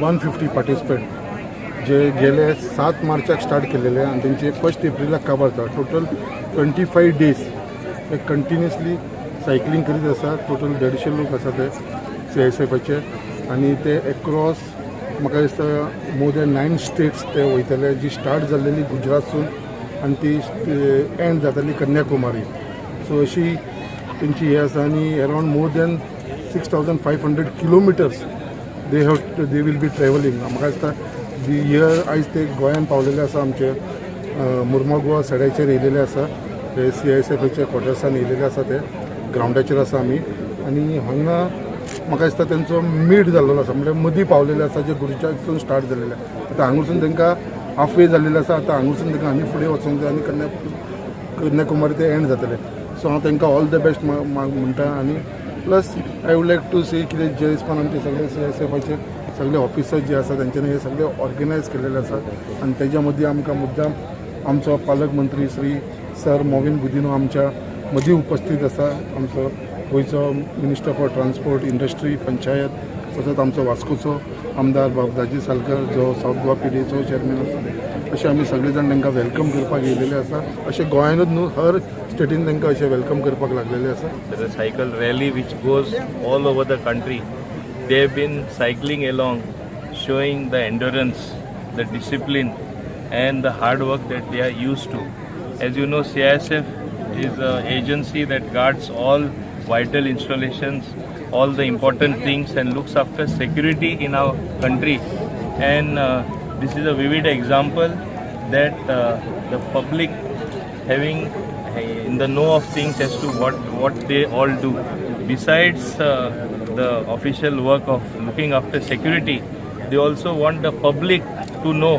150 participant जे गेले 7 मार्चाक स्टार्ट केलेले आणि त्यांचे 1 एप्रिलाक काबार जाता. टोटल 25 डेज ते कंटिन्युअसली सायकलिंग करीत आसा. टोटल 150 लोक आसा ते CISFचे आणि ते एक्रॉस म्हाका दिसता मोर दॅन 9 स्टेट्स ते वयतले. जी स्टार्ट जाल्लेली गुजरातसून आणि ती एंड जाताली कन्याकुमारी. सो अशी तेंची हे आसा आणि around more than 6500 kilometres they will be travelling. म्हाका दिसता हियर आयज ते गोंयान पावलेले आसा. आमचे मुर्मुगांव सड्याचेर येयलेले आसा. ते CISFचे क्वॉर्टर्सान येयलेले आसा. ते ग्रावंडाचेर आसा आमी आणि हांगा म्हाका दिसता तेंचो मीट जाल्लो आसा. म्हणजे मदीं पावलेले आसा जे गुजरातसून स्टार्ट जाल्लेले. आतां हांगसून तांकां हाफ वे जाल्लेले आसा. आतां हांगसून तांकां आनी फुडें वचूंक जाय आनी कन्याकुमारी ते एंड जातले. सो हांव तांकां ऑल द बेस्ट म्हणटा. आनी plus I would like to see कितें जे दिसपान आमचे सगळे CISFचे सगळे ऑफिसर्स जे आसा तेंच्यांनी हे सगळे ऑर्गनायज केलेले आसा. आणि तेज्या मदीं आमकां मुद्दाम आमचो पालक मंत्री श्री सर मोविन गुदिनो आमच्या मदीं उपस्थित आसा. आमचो गोंयचो minister for transport, industry, panchayat, तसोच आमचो वास्कोचो आमदार बाबदाजी सालकर जो सावथ गोवा PDAचो चेअरमॅन आसा. अशें आमी सगळे जाण तांकां वेलकम करपाक येयलेले आसा. अशें गोंयानूच न्हू हर स्टेटीन तांकां अशें वेलकम करपाक लागलेले आसा. There's a cycle rally which goes all over the country. They've been cycling along, showing the endurance, the discipline, and the hard work that they are used to. As you know, CISF is an agency that guards all vital installations, all the important things, and looks after security in our country. And this is a vivid example that the public having in the know of things as to what they all do. Besides the official work of looking after security, they also want the public to know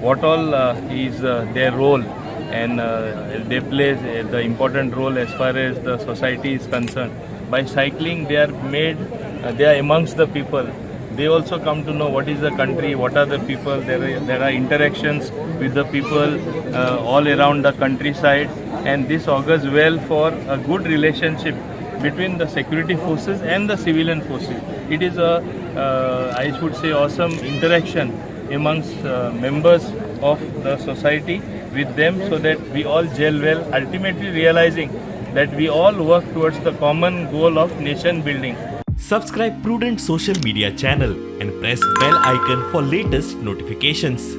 what all is their role, and they play the important role as far as the society is concerned. By cycling, they are amongst the people. They also come to know what is the country, what are the people. There are interactions with the people all around the countryside, and this augurs well for a good relationship between the security forces and the civilian forces. It is a, I should say, awesome interaction amongst members of the society with them, so that we all gel well, ultimately realizing that we all work towards the common goal of nation building. Subscribe Prudent social media channel and press bell icon for latest notifications.